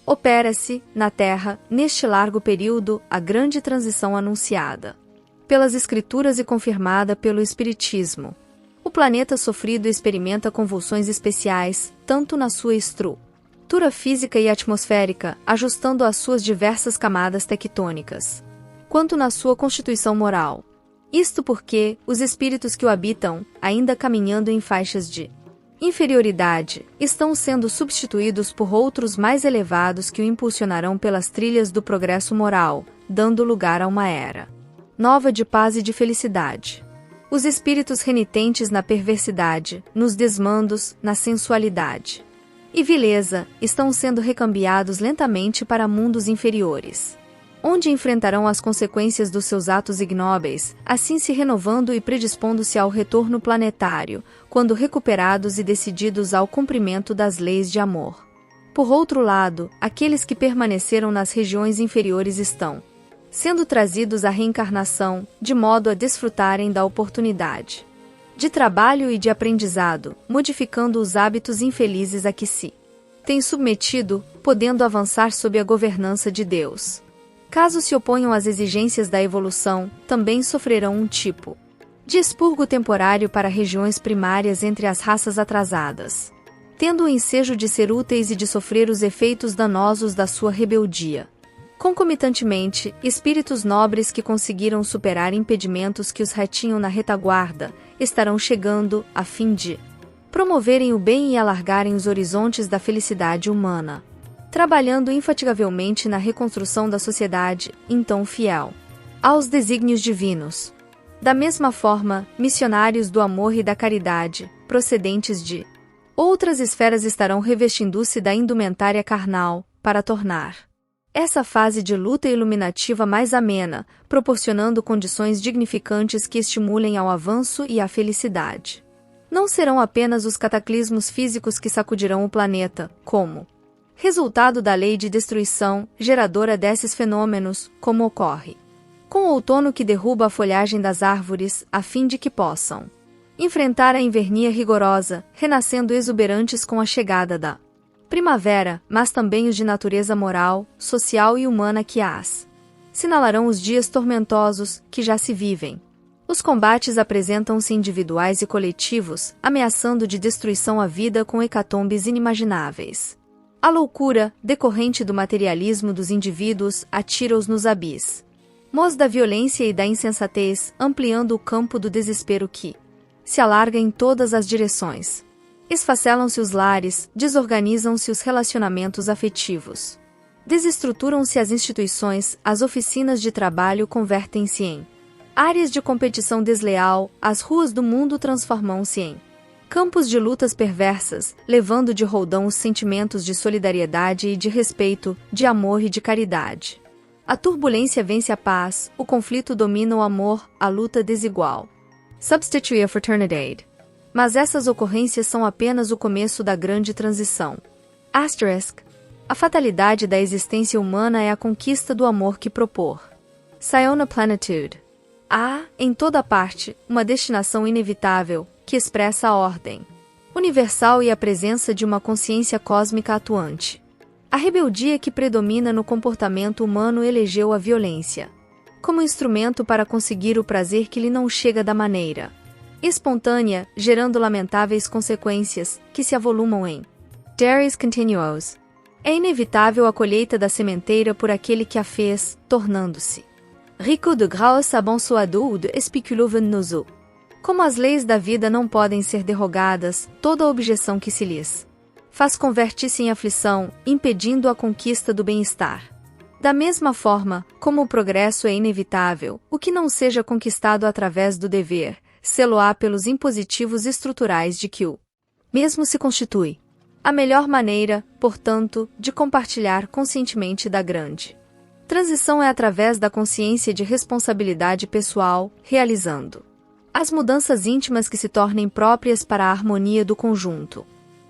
Opera-se, na Terra, neste largo período, a grande transição anunciada pelas Escrituras e confirmada pelo Espiritismo. O planeta sofrido experimenta convulsões especiais, tanto na sua estrutura física e atmosférica, ajustando as suas diversas camadas tectônicas, quanto na sua constituição moral. Isto porque, os espíritos que o habitam, ainda caminhando em faixas de inferioridade, estão sendo substituídos por outros mais elevados que o impulsionarão pelas trilhas do progresso moral, dando lugar a uma era nova de paz e de felicidade. Os espíritos renitentes na perversidade, nos desmandos, na sensualidade e vileza, estão sendo recambiados lentamente para mundos inferiores, onde enfrentarão as consequências dos seus atos ignóbeis, assim se renovando e predispondo-se ao retorno planetário, quando recuperados e decididos ao cumprimento das leis de amor. Por outro lado, aqueles que permaneceram nas regiões inferiores estão sendo trazidos à reencarnação, de modo a desfrutarem da oportunidade de trabalho e de aprendizado, modificando os hábitos infelizes a que se têm submetido, podendo avançar sob a governança de Deus. Caso se oponham às exigências da evolução, também sofrerão um tipo de expurgo temporário para regiões primárias entre as raças atrasadas, tendo o ensejo de ser úteis e de sofrer os efeitos danosos da sua rebeldia. Concomitantemente, espíritos nobres que conseguiram superar impedimentos que os retinham na retaguarda, estarão chegando, a fim de promoverem o bem e alargarem os horizontes da felicidade humana, trabalhando infatigavelmente na reconstrução da sociedade, então fiel aos desígnios divinos. Da mesma forma, missionários do amor e da caridade, procedentes de outras esferas estarão revestindo-se da indumentária carnal, para tornar essa fase de luta iluminativa mais amena, proporcionando condições dignificantes que estimulem ao avanço e à felicidade. Não serão apenas os cataclismos físicos que sacudirão o planeta, como resultado da lei de destruição, geradora desses fenômenos, como ocorre com o outono que derruba a folhagem das árvores, a fim de que possam enfrentar a invernia rigorosa, renascendo exuberantes com a chegada da primavera, mas também os de natureza moral, social e humana que sinalarão os dias tormentosos, que já se vivem. Os combates apresentam-se individuais e coletivos, ameaçando de destruição a vida com hecatombes inimagináveis. A loucura, decorrente do materialismo dos indivíduos, atira-os nos abismos da violência e da insensatez, ampliando o campo do desespero que se alarga em todas as direções. Esfacelam-se os lares, desorganizam-se os relacionamentos afetivos. Desestruturam-se as instituições, as oficinas de trabalho convertem-se em áreas de competição desleal, as ruas do mundo transformam-se em campos de lutas perversas, levando de roldão os sentimentos de solidariedade e de respeito, de amor e de caridade. A turbulência vence a paz, o conflito domina o amor, a luta desigual substitui a fraternidade. Mas essas ocorrências são apenas o começo da grande transição. Asterisk. A fatalidade da existência humana é a conquista do amor que propor. Sayona Plenitude. Há, em toda parte, uma destinação inevitável, que expressa a ordem universal e a presença de uma consciência cósmica atuante. A rebeldia que predomina no comportamento humano elegeu a violência como instrumento para conseguir o prazer que lhe não chega da maneira espontânea, gerando lamentáveis consequências, que se avolumam em Darius Continuous. É inevitável a colheita da sementeira por aquele que a fez, tornando-se rico de grâce abençoado ou de espéculo venenoso. Como as leis da vida não podem ser derrogadas, toda objeção que se lhes faz converte-se em aflição, impedindo a conquista do bem-estar. Da mesma forma, como o progresso é inevitável, o que não seja conquistado através do dever, sê-lo-á pelos impositivos estruturais de que o mesmo se constitui. A melhor maneira, portanto, de compartilhar conscientemente da grande transição é através da consciência de responsabilidade pessoal, realizando as mudanças íntimas que se tornem próprias para a harmonia do conjunto.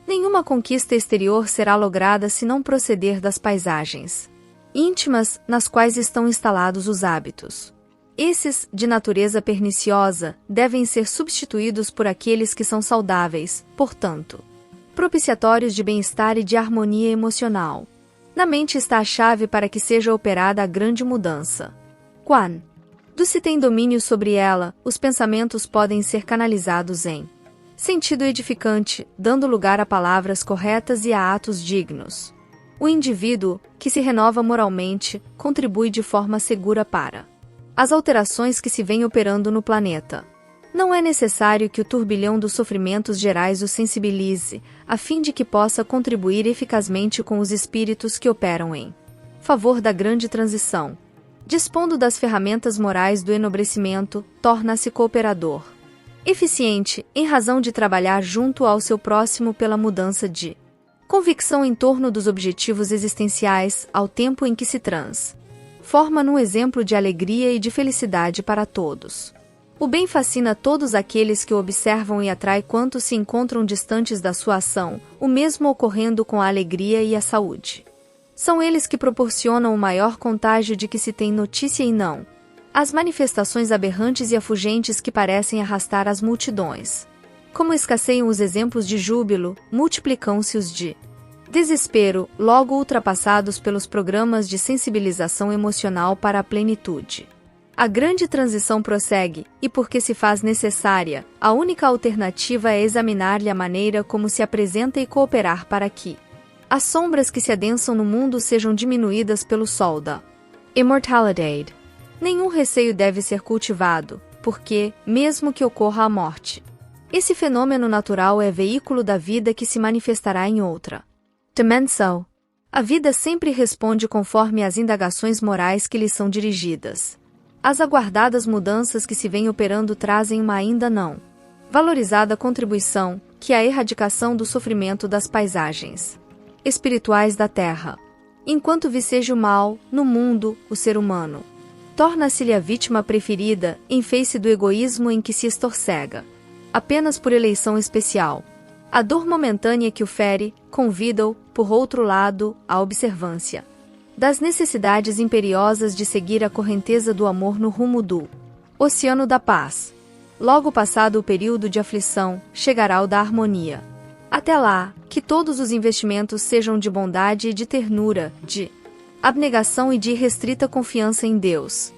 Nenhuma conquista exterior será lograda se não proceder das paisagens íntimas nas quais estão instalados os hábitos. Esses, de natureza perniciosa, devem ser substituídos por aqueles que são saudáveis, portanto, propiciatórios de bem-estar e de harmonia emocional. Na mente está a chave para que seja operada a grande mudança. Quan. Se tem domínio sobre ela, os pensamentos podem ser canalizados em sentido edificante, dando lugar a palavras corretas e a atos dignos. O indivíduo, que se renova moralmente, contribui de forma segura para as alterações que se vêm operando no planeta. Não é necessário que o turbilhão dos sofrimentos gerais o sensibilize, a fim de que possa contribuir eficazmente com os espíritos que operam em favor da grande transição. Dispondo das ferramentas morais do enobrecimento, torna-se cooperador eficiente, em razão de trabalhar junto ao seu próximo pela mudança de convicção em torno dos objetivos existenciais, ao tempo em que se transforma num exemplo de alegria e de felicidade para todos. O bem fascina todos aqueles que o observam e atrai quantos se encontram distantes da sua ação, o mesmo ocorrendo com a alegria e a saúde. São eles que proporcionam o maior contágio de que se tem notícia e não as manifestações aberrantes e afugentes que parecem arrastar as multidões. Como escasseiam os exemplos de júbilo, multiplicam-se os de desespero, logo ultrapassados pelos programas de sensibilização emocional para a plenitude. A grande transição prossegue, e porque se faz necessária, a única alternativa é examinar-lhe a maneira como se apresenta e cooperar para que as sombras que se adensam no mundo sejam diminuídas pelo sol da immortalidade. Nenhum receio deve ser cultivado, porque, mesmo que ocorra a morte, esse fenômeno natural é veículo da vida que se manifestará em outra dimensão. A vida sempre responde conforme as indagações morais que lhe são dirigidas. As aguardadas mudanças que se vêm operando trazem uma ainda não valorizada contribuição, que é a erradicação do sofrimento das paisagens espirituais da Terra. Enquanto viceja o mal, no mundo, o ser humano torna-se-lhe a vítima preferida, em face do egoísmo em que se estorcega, apenas por eleição especial. A dor momentânea que o fere, convida-o, por outro lado, à observância das necessidades imperiosas de seguir a correnteza do amor no rumo do Oceano da Paz. Logo passado o período de aflição, chegará o da harmonia. Até lá, que todos os investimentos sejam de bondade e de ternura, de abnegação e de irrestrita confiança em Deus.